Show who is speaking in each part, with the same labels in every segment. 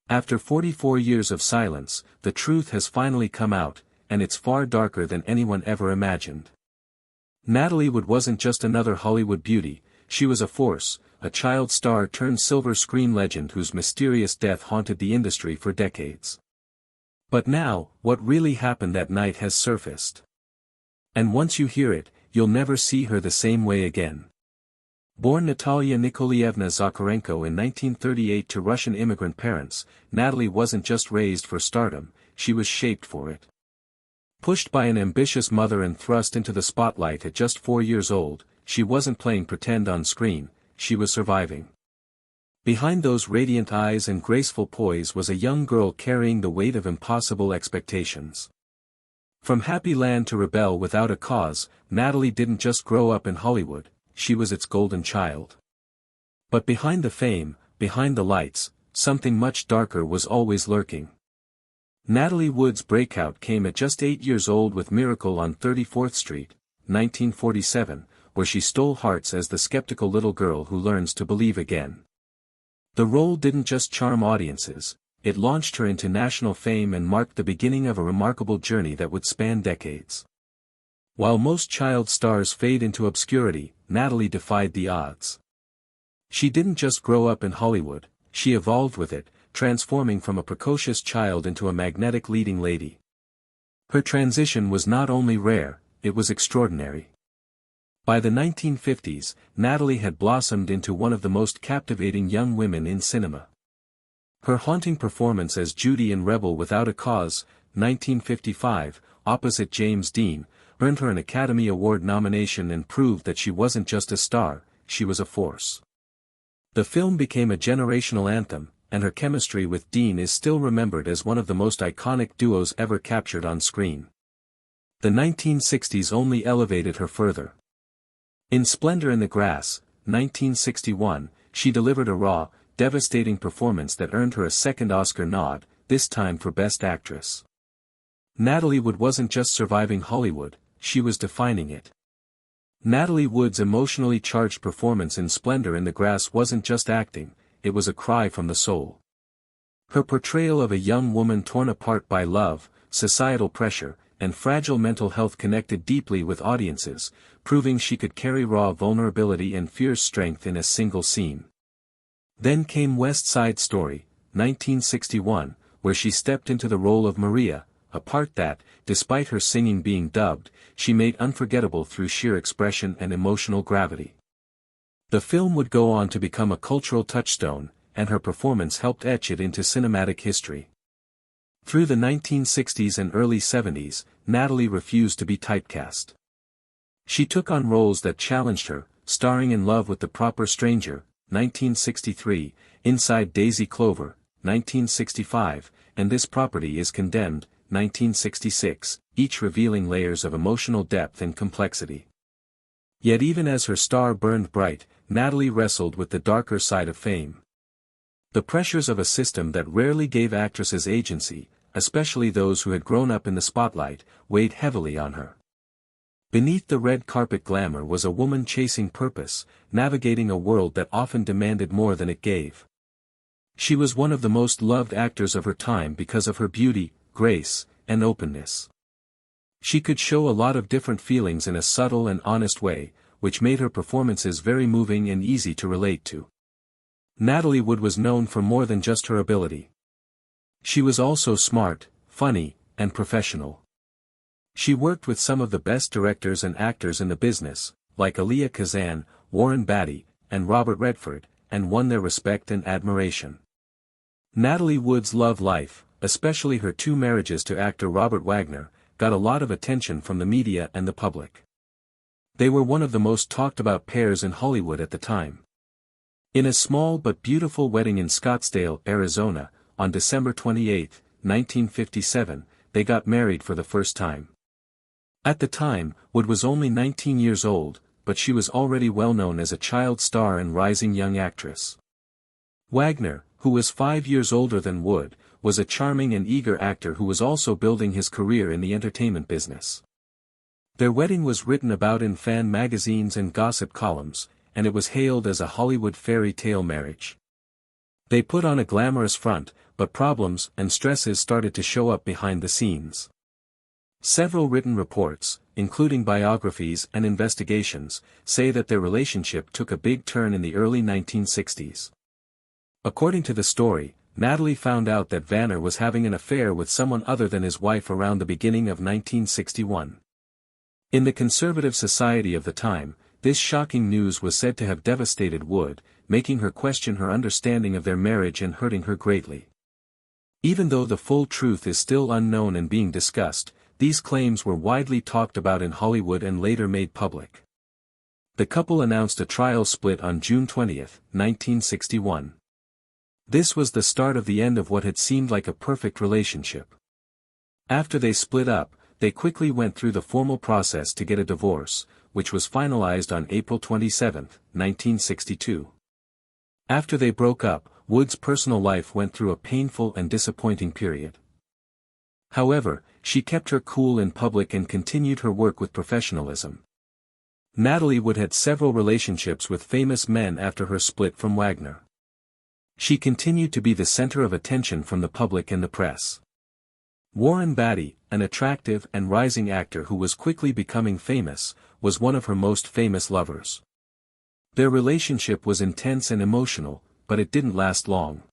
Speaker 1: After 44 years of silence, the truth has finally come out, and it's far darker than anyone ever imagined. Natalie Wood wasn't just another Hollywood beauty, she was a force, a child star turned silver screen legend whose mysterious death haunted the industry for decades. But now, what really happened that night has surfaced. And once you hear it, you'll never see her the same way again. Born Natalia Nikolaevna Zakharenko in 1938 to Russian immigrant parents, Natalie wasn't just raised for stardom, she was shaped for it. Pushed by an ambitious mother and thrust into the spotlight at just 4 years old, she wasn't playing pretend on screen, she was surviving. Behind those radiant eyes and graceful poise was a young girl carrying the weight of impossible expectations. From happy land to rebel without a cause, Natalie didn't just grow up in Hollywood, she was its golden child. But behind the fame, behind the lights, something much darker was always lurking. Natalie Wood's breakout came at just 8 years old with Miracle on 34th Street, 1947, where she stole hearts as the skeptical little girl who learns to believe again. The role didn't just charm audiences, it launched her into national fame and marked the beginning of a remarkable journey that would span decades. While most child stars fade into obscurity, Natalie defied the odds. She didn't just grow up in Hollywood, she evolved with it, transforming from a precocious child into a magnetic leading lady. Her transition was not only rare, it was extraordinary. By the 1950s, Natalie had blossomed into one of the most captivating young women in cinema. Her haunting performance as Judy in Rebel Without a Cause, 1955, opposite James Dean, earned her an Academy Award nomination and proved that she wasn't just a star, she was a force. The film became a generational anthem, and her chemistry with Dean is still remembered as one of the most iconic duos ever captured on screen. The 1960s only elevated her further. In Splendor in the Grass, 1961, she delivered a raw, devastating performance that earned her a second Oscar nod, this time for Best Actress. Natalie Wood wasn't just surviving Hollywood, she was defining it. Natalie Wood's emotionally charged performance in Splendor in the Grass wasn't just acting, it was a cry from the soul. Her portrayal of a young woman torn apart by love, societal pressure, and fragile mental health connected deeply with audiences, proving she could carry raw vulnerability and fierce strength in a single scene. Then came West Side Story, 1961, where she stepped into the role of Maria, a part that, despite her singing being dubbed, she made unforgettable through sheer expression and emotional gravity. The film would go on to become a cultural touchstone, and her performance helped etch it into cinematic history. Through the 1960s and early 70s, Natalie refused to be typecast. She took on roles that challenged her, starring in Love with the Proper Stranger, 1963, Inside Daisy Clover, 1965, and This Property is Condemned, 1966, each revealing layers of emotional depth and complexity. Yet even as her star burned bright, Natalie wrestled with the darker side of fame. The pressures of a system that rarely gave actresses agency, especially those who had grown up in the spotlight, weighed heavily on her. Beneath the red carpet glamour was a woman chasing purpose, navigating a world that often demanded more than it gave. She was one of the most loved actors of her time because of her beauty, grace, and openness. She could show a lot of different feelings in a subtle and honest way, which made her performances very moving and easy to relate to. Natalie Wood was known for more than just her ability. She was also smart, funny, and professional. She worked with some of the best directors and actors in the business, like Elia Kazan, Warren Beatty, and Robert Redford, and won their respect and admiration. Natalie Wood's love life, especially her 2 marriages to actor Robert Wagner, got a lot of attention from the media and the public. They were one of the most talked about pairs in Hollywood at the time. In a small but beautiful wedding in Scottsdale, Arizona, on December 28, 1957, they got married for the first time. At the time, Wood was only 19 years old, but she was already well known as a child star and rising young actress. Wagner, who was 5 years older than Wood, was a charming and eager actor who was also building his career in the entertainment business. Their wedding was written about in fan magazines and gossip columns, and it was hailed as a Hollywood fairy tale marriage. They put on a glamorous front, but problems and stresses started to show up behind the scenes. Several written reports, including biographies and investigations, say that their relationship took a big turn in the early 1960s. According to the story, Natalie found out that Vanner was having an affair with someone other than his wife around the beginning of 1961. In the conservative society of the time, this shocking news was said to have devastated Wood, making her question her understanding of their marriage and hurting her greatly. Even though the full truth is still unknown and being discussed, these claims were widely talked about in Hollywood and later made public. The couple announced a trial split on June 20, 1961. This was the start of the end of what had seemed like a perfect relationship. After they split up, they quickly went through the formal process to get a divorce, which was finalized on April 27, 1962. After they broke up, Wood's personal life went through a painful and disappointing period. However, she kept her cool in public and continued her work with professionalism. Natalie Wood had several relationships with famous men after her split from Wagner. She continued to be the center of attention from the public and the press. Warren Beatty, an attractive and rising actor who was quickly becoming famous, was one of her most famous lovers. Their relationship was intense and emotional, but it didn't last long.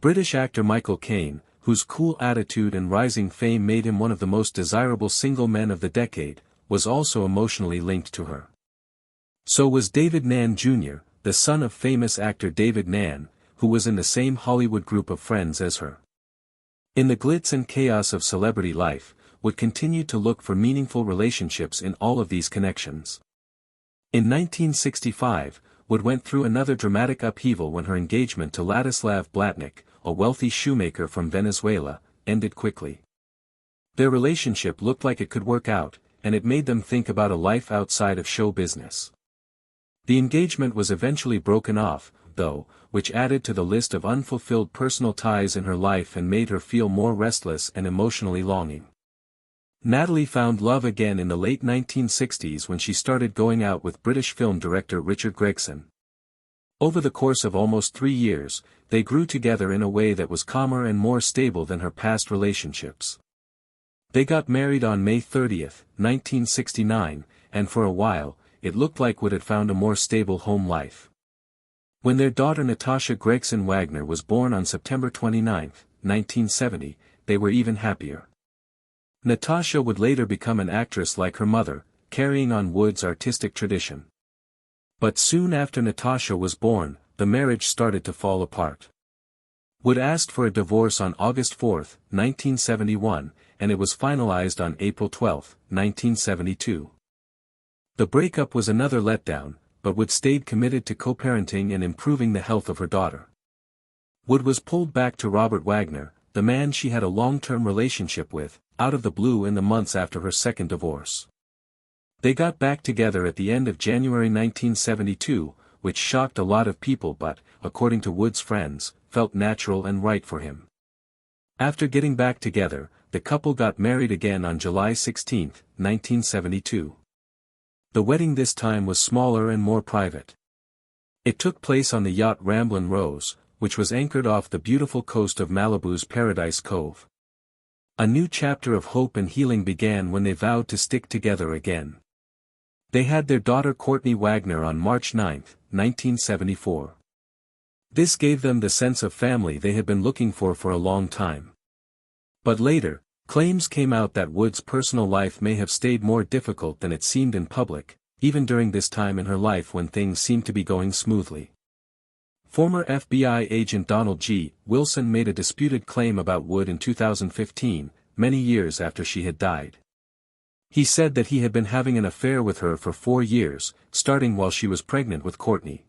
Speaker 1: British actor Michael Caine, whose cool attitude and rising fame made him one of the most desirable single men of the decade, was also emotionally linked to her. So was David Nann Jr., the son of famous actor David Nann, who was in the same Hollywood group of friends as her. In the glitz and chaos of celebrity life, Wood continued to look for meaningful relationships in all of these connections. In 1965, Wood went through another dramatic upheaval when her engagement to Ladislav Blatnik, a wealthy shoemaker from Venezuela, ended quickly. Their relationship looked like it could work out, and it made them think about a life outside of show business. The engagement was eventually broken off, though, which added to the list of unfulfilled personal ties in her life and made her feel more restless and emotionally longing. Natalie found love again in the late 1960s when she started going out with British film director Richard Gregson. Over the course of almost 3 years, they grew together in a way that was calmer and more stable than her past relationships. They got married on May 30, 1969, and for a while, it looked like Wood had found a more stable home life. When their daughter Natasha Gregson Wagner was born on September 29, 1970, they were even happier. Natasha would later become an actress like her mother, carrying on Wood's artistic tradition. But soon after Natasha was born, the marriage started to fall apart. Wood asked for a divorce on August 4, 1971, and it was finalized on April 12, 1972. The breakup was another letdown, but Wood stayed committed to co-parenting and improving the health of her daughter. Wood was pulled back to Robert Wagner, the man she had a long-term relationship with, out of the blue in the months after her second divorce. They got back together at the end of January 1972, which shocked a lot of people but, according to Wood's friends, felt natural and right for him. After getting back together, the couple got married again on July 16, 1972. The wedding this time was smaller and more private. It took place on the yacht Ramblin' Rose, which was anchored off the beautiful coast of Malibu's Paradise Cove. A new chapter of hope and healing began when they vowed to stick together again. They had their daughter Courtney Wagner on March 9, 1974. This gave them the sense of family they had been looking for a long time. But later, claims came out that Wood's personal life may have stayed more difficult than it seemed in public, even during this time in her life when things seemed to be going smoothly. Former FBI agent Donald G. Wilson made a disputed claim about Wood in 2015, many years after she had died. He said that he had been having an affair with her for 4 years, starting while she was pregnant with Courtney.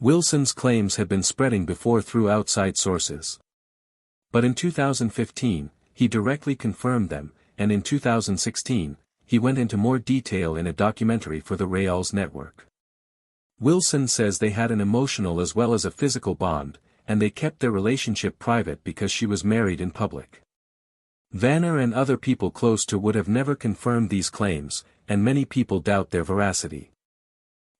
Speaker 1: Wilson's claims had been spreading before through outside sources. But in 2015, he directly confirmed them, and in 2016, he went into more detail in a documentary for the Rayals Network. Wilson says they had an emotional as well as a physical bond, and they kept their relationship private because she was married in public. Vanner and other people close to Wood have never confirmed these claims, and many people doubt their veracity.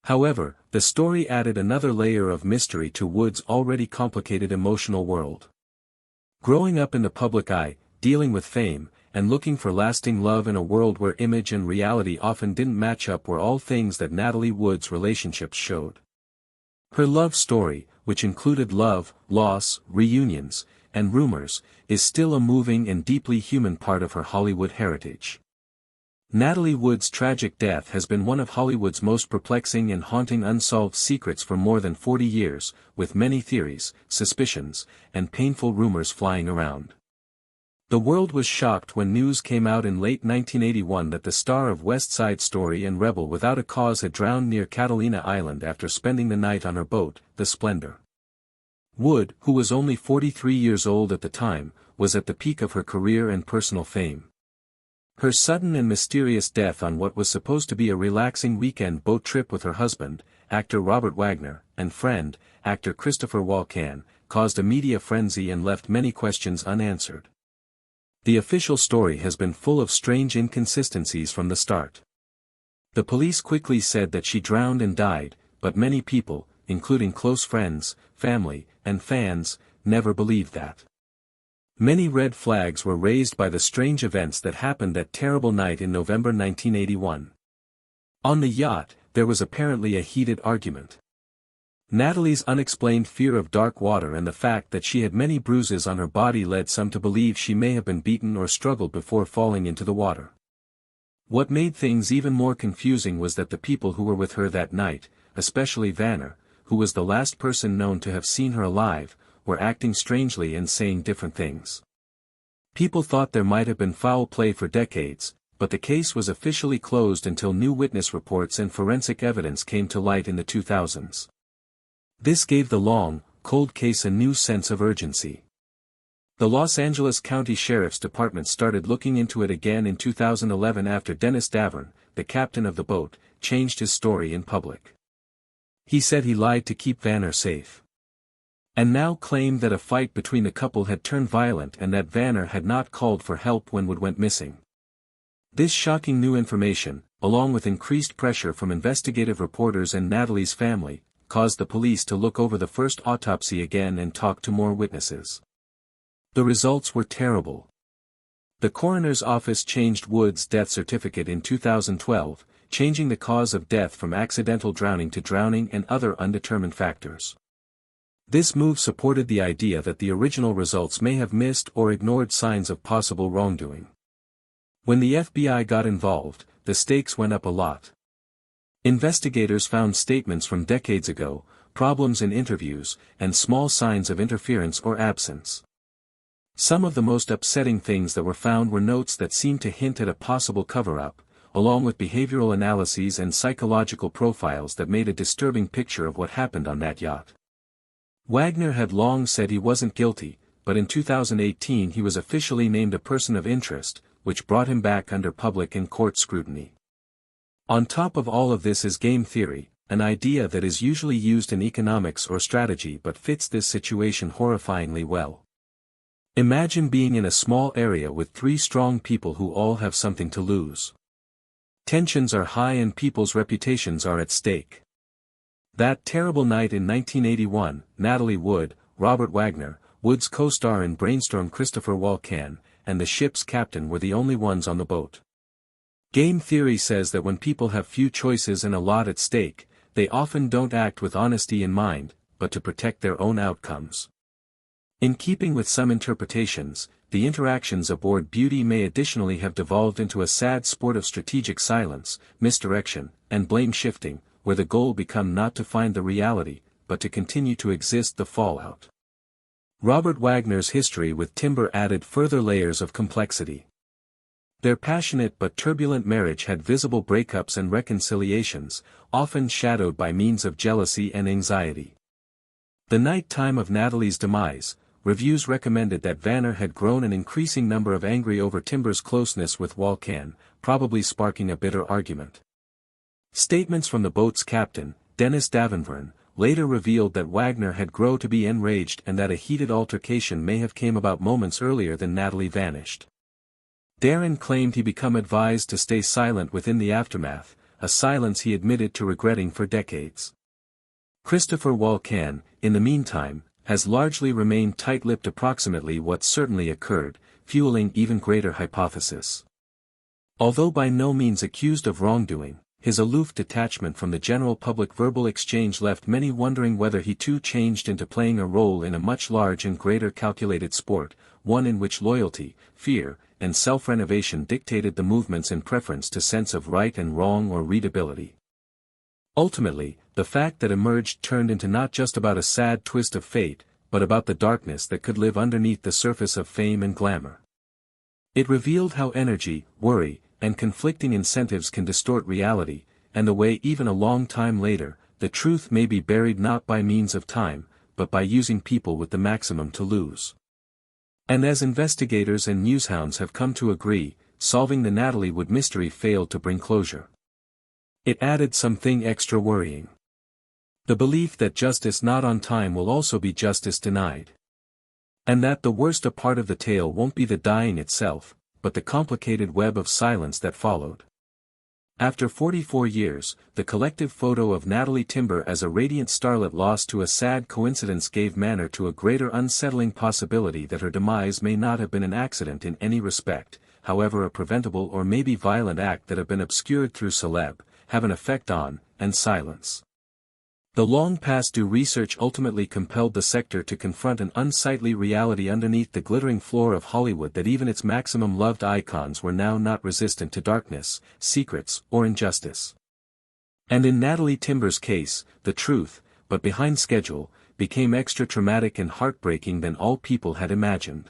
Speaker 1: However, the story added another layer of mystery to Wood's already complicated emotional world. Growing up in the public eye, dealing with fame, and looking for lasting love in a world where image and reality often didn't match up were all things that Natalie Wood's relationships showed. Her love story, which included love, loss, reunions, and rumors, is still a moving and deeply human part of her Hollywood heritage. Natalie Wood's tragic death has been one of Hollywood's most perplexing and haunting unsolved secrets for more than 40 years, with many theories, suspicions, and painful rumors flying around. The world was shocked when news came out in late 1981 that the star of West Side Story and Rebel Without a Cause had drowned near Catalina Island after spending the night on her boat, the Splendor. Wood, who was only 43 years old at the time, was at the peak of her career and personal fame. Her sudden and mysterious death on what was supposed to be a relaxing weekend boat trip with her husband, actor Robert Wagner, and friend, actor Christopher Walken, caused a media frenzy and left many questions unanswered. The official story has been full of strange inconsistencies from the start. The police quickly said that she drowned and died, but many people, including close friends, family, and fans, never believed that. Many red flags were raised by the strange events that happened that terrible night in November 1981. On the yacht, there was apparently a heated argument. Natalie's unexplained fear of dark water and the fact that she had many bruises on her body led some to believe she may have been beaten or struggled before falling into the water. What made things even more confusing was that the people who were with her that night, especially Vanner, who was the last person known to have seen her alive, were acting strangely and saying different things. People thought there might have been foul play for decades, but the case was officially closed until new witness reports and forensic evidence came to light in the 2000s. This gave the long, cold case a new sense of urgency. The Los Angeles County Sheriff's Department started looking into it again in 2011 after Dennis Davern, the captain of the boat, changed his story in public. He said he lied to keep Vanner safe. And now claimed that a fight between the couple had turned violent and that Vanner had not called for help when Wood went missing. This shocking new information, along with increased pressure from investigative reporters and Natalie's family, caused the police to look over the first autopsy again and talk to more witnesses. The results were terrible. The coroner's office changed Wood's death certificate in 2012, changing the cause of death from accidental drowning to drowning and other undetermined factors. This move supported the idea that the original results may have missed or ignored signs of possible wrongdoing. When the FBI got involved, the stakes went up a lot. Investigators found statements from decades ago, problems in interviews, and small signs of interference or absence. Some of the most upsetting things that were found were notes that seemed to hint at a possible cover-up, along with behavioral analyses and psychological profiles that made a disturbing picture of what happened on that yacht. Wagner had long said he wasn't guilty, but in 2018 he was officially named a person of interest, which brought him back under public and court scrutiny. On top of all of this is game theory, an idea that is usually used in economics or strategy but fits this situation horrifyingly well. Imagine being in a small area with three strong people who all have something to lose. Tensions are high and people's reputations are at stake. That terrible night in 1981, Natalie Wood, Robert Wagner, Wood's co-star in Brainstorm Christopher Walken, and the ship's captain were the only ones on the boat. Game theory says that when people have few choices and a lot at stake, they often don't act with honesty in mind, but to protect their own outcomes. In keeping with some interpretations, the interactions aboard Beauty may additionally have devolved into a sad sport of strategic silence, misdirection, and blame shifting, where the goal become not to find the reality, but to continue to exist the fallout. Robert Wagner's history with Timber added further layers of complexity. Their passionate but turbulent marriage had visible breakups and reconciliations, often shadowed by means of jealousy and anxiety. The night time of Natalie's demise, reviews recommended that Vanner had grown an increasing number of angry over Timber's closeness with Walken, probably sparking a bitter argument. Statements from the boat's captain, Dennis Davenport, later revealed that Wagner had grown to be enraged and that a heated altercation may have came about moments earlier than Natalie vanished. Darren claimed he become advised to stay silent within the aftermath, a silence he admitted to regretting for decades. Christopher Walken, in the meantime, has largely remained tight-lipped, approximately what certainly occurred, fueling even greater hypothesis. Although by no means accused of wrongdoing, his aloof detachment from the general public verbal exchange left many wondering whether he too changed into playing a role in a much larger and greater calculated sport, one in which loyalty, fear, and self-renovation dictated the movements in preference to sense of right and wrong or readability. Ultimately, the fact that emerged turned into not just about a sad twist of fate, but about the darkness that could live underneath the surface of fame and glamour. It revealed how energy, worry, and conflicting incentives can distort reality, and the way even a long time later, the truth may be buried not by means of time, but by using people with the maximum to lose. And as investigators and newshounds have come to agree, solving the Natalie Wood mystery failed to bring closure. It added something extra worrying. The belief that justice not on time will also be justice denied. And that the worst part of the tale won't be the dying itself, but the complicated web of silence that followed. After 44 years, the collective photo of Natalie Timber as a radiant starlet lost to a sad coincidence gave manner to a greater unsettling possibility that her demise may not have been an accident in any respect, however a preventable or maybe violent act that have been obscured through celeb, have an effect on, and silence. The long past due research ultimately compelled the sector to confront an unsightly reality underneath the glittering floor of Hollywood, that even its maximum loved icons were now not resistant to darkness, secrets, or injustice. And in Natalie Timber's case, the truth, but behind schedule, became extra traumatic and heartbreaking than all people had imagined.